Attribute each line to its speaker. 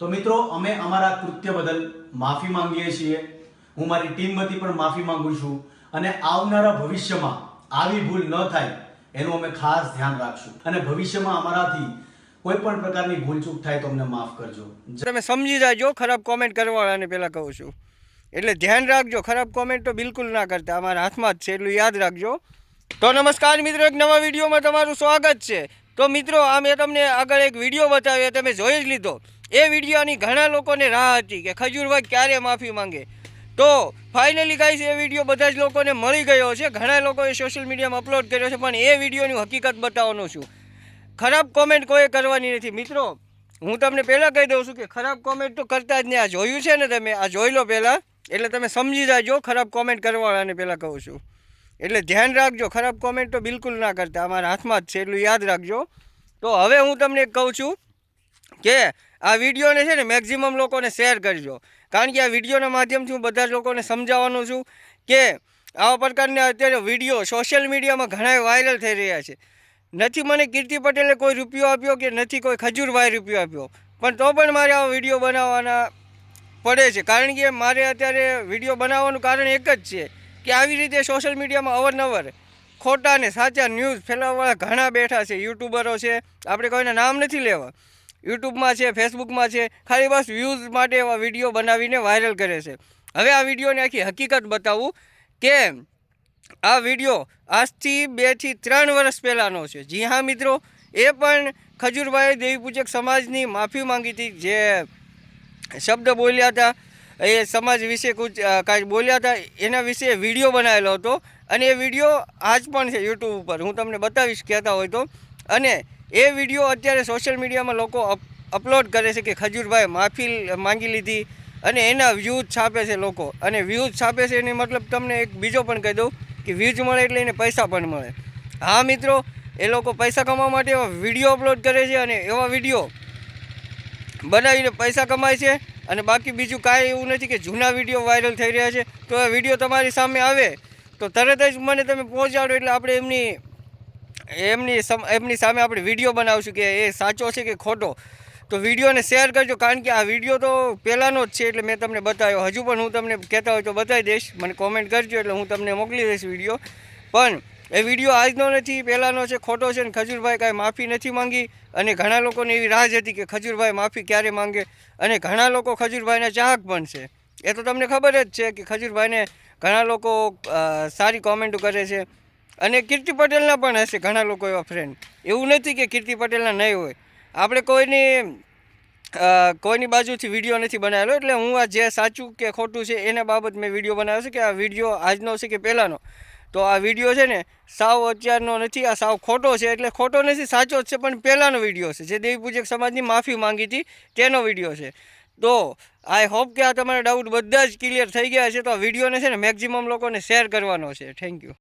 Speaker 1: તો મિત્રો અમે અમારા કૃત્ય બદલ માફી માંગીએ છીએ। હું મારી ટીમ વતી પણ માફી માંગુ છું અને આવનારા ભવિષ્યમાં આવી ભૂલ ન થાય એનું અમે ખાસ ધ્યાન રાખશું અને ભવિષ્યમાં અમારાથી કોઈ પણ પ્રકારની ભૂલચૂક થાય તો અમને માફ કરજો।
Speaker 2: તમે સમજી જાજો ખરાબ કોમેન્ટ કરવાવાળાને પહેલાં કહું છું, એટલે ધ્યાન રાખજો, ખરાબ કોમેન્ટ તો બિલકુલ ના કરતા, અમારા હાથમાં જ છે એટલું યાદ રાખજો। તો નમસ્કાર મિત્રો, એક નવા વિડીયોમાં તમારું સ્વાગત છે। તો મિત્રો આ મેં તમને આગળ એક વિડીયો બતાવ્યો, તમે જોઈ જ લીધો। એ વિડીયોની ઘણા લોકોને રાહ હતી કે ખજૂરભાઈ ક્યારે માફી માંગે। તો ફાઇનલી ગાઈસ એ વિડીયો બધા જ લોકોને મળી ગયો છે। ઘણા લોકોએ સોશિયલ મીડિયામાં અપલોડ કર્યો છે, પણ એ વિડીયોની હકીકત બતાવવાનો છું। ખરાબ કોમેન્ટ કોઈ કરવાની નથી મિત્રો, હું તમને પહેલાં કહી દઉં છું કે ખરાબ કોમેન્ટ તો કરતા જ નહીં। આ જોયું છે ને તમે, આ જોઈ લો પહેલાં, એટલે તમે સમજી જાજો ખરાબ કોમેન્ટ કરવાવાળાને પહેલાં કહું છું, એટલે ધ્યાન રાખજો, ખરાબ કોમેન્ટ તો બિલકુલ ના કરતા, અમારા હાથમાં જ છે એટલું યાદ રાખજો। તો હવે હું તમને કહું છું કે આ વિડીયોને છે ને મેક્ઝિમમ લોકોને શેર કરજો, કારણ કે આ વિડીયોના માધ્યમથી હું બધા જ લોકોને સમજાવવાનું છું કે આવા પ્રકારના અત્યારે વિડીયો સોશિયલ મીડિયામાં ઘણા વાયરલ થઈ રહ્યા છે। નથી મને કીર્તિ પટેલે કોઈ રૂપિયો આપ્યો કે નથી કોઈ ખજૂરભાઈ રૂપિયો આપ્યો, પણ તો પણ મારે આવા વિડીયો બનાવવાના પડે છે, કારણ કે મારે અત્યારે વિડીયો બનાવવાનું કારણ એક જ છે કે આવી રીતે સોશિયલ મીડિયામાં અવારનવાર ખોટા ને સાચા ન્યૂઝ ફેલાવવાળા ઘણા બેઠા છે, યુટ્યુબરો છે, આપણે કોઈના નામ નથી લેવા, યુટ્યુબમાં છે, ફેસબુકમાં છે, ખાલી બસ વ્યૂઝ માટે એવા વિડીયો બનાવીને વાયરલ કરે છે। હવે આ વિડીયોની આખી હકીકત બતાવું કે આ વિડીયો આજથી 2 થી 3 વર્ષ પહેલાંનો છે। જી હા મિત્રો, એ પણ ખજૂરભાઈએ દેવીપૂજક સમાજની માફી માંગી હતી, જે શબ્દ બોલ્યા હતા એ સમાજ વિશે કાંઈ બોલ્યા હતા એના વિશે વિડીયો બનાવેલો હતો, અને એ વિડીયો આજ પણ છે યુટ્યુબ ઉપર, હું તમને બતાવીશ કહેતા હોય તો। અને એ વિડીયો અત્યારે સોશિયલ મીડિયામાં લોકો અપલોડ કરે છે કે ખજૂરભાઈ માફી માંગી લીધી, અને એના વ્યૂઝ છાપે છે લોકો, અને વ્યૂઝ છાપે છે એની મતલબ તમને એક બીજો પણ કહી દઉં કે વ્યૂઝ મળે એટલે એને પૈસા પણ મળે। હા મિત્રો, એ લોકો પૈસા કમાવા માટે એવા વિડીયો અપલોડ કરે છે અને એવા વિડીયો બનાવીને પૈસા કમાય છે, અને બાકી બીજું કાંઈ એવું નથી કે જૂના વિડીયો વાયરલ થઈ રહ્યા છે। તો એ વિડીયો તમારી સામે આવે તો તરત જ મને તમે પહોંચાડો, એટલે આપણે એમની સામે આપણે વિડીયો બનાવશું કે એ સાચો છે કે ખોટો। તો વિડીયોને શેર કરજો, કારણ કે આ વિડીયો તો પહેલાંનો જ છે, એટલે મેં તમને બતાવ્યો, હજુ પણ હું તમને કહેતા હોય તો બતાવી દઈશ, મને કોમેન્ટ કરજો એટલે હું તમને મોકલી દઈશ વિડીયો। પણ એ વિડીયો આજનો નથી, પહેલાંનો છે, ખોટો છે, ને ખજૂરભાઈ કાંઈ માફી નથી માંગી, અને ઘણા લોકોને એવી રાહ હતી કે ખજૂરભાઈ માફી ક્યારે માંગે, અને ઘણા લોકો ખજૂરભાઈના ચાહક પણ છે, એ તો તમને ખબર જ છે કે ખજૂરભાઈને ઘણા લોકો સારી કોમેન્ટો કરે છે, અને કીર્તિ પટેલના પણ હશે ઘણા લોકો એવા ફ્રેન્ડ, એવું નથી કે કીર્તિ પટેલના નહીં હોય। આપણે કોઈની બાજુથી વિડીયો નથી બનાવેલો, એટલે હું આ જે સાચું કે ખોટું છે એના બાબત મેં વિડીયો બનાવ્યો છે કે આ વિડીયો આજનો છે કે પહેલાંનો। તો આ વિડીયો છે ને સાવ અત્યારનો નથી, આ સાવ ખોટો છે, એટલે ખોટો નથી, સાચો જ છે, પણ પહેલાંનો વિડીયો છે, જે દેવીપૂજક સમાજની માફી માંગી હતી તેનો વિડીયો છે। તો આઈ હોપ કે આ તમારા ડાઉટ બધા જ ક્લિયર થઈ ગયા છે। તો આ વિડીયોને છે ને મેક્ઝિમમ લોકોને શેર કરવાનો છે। Thank you.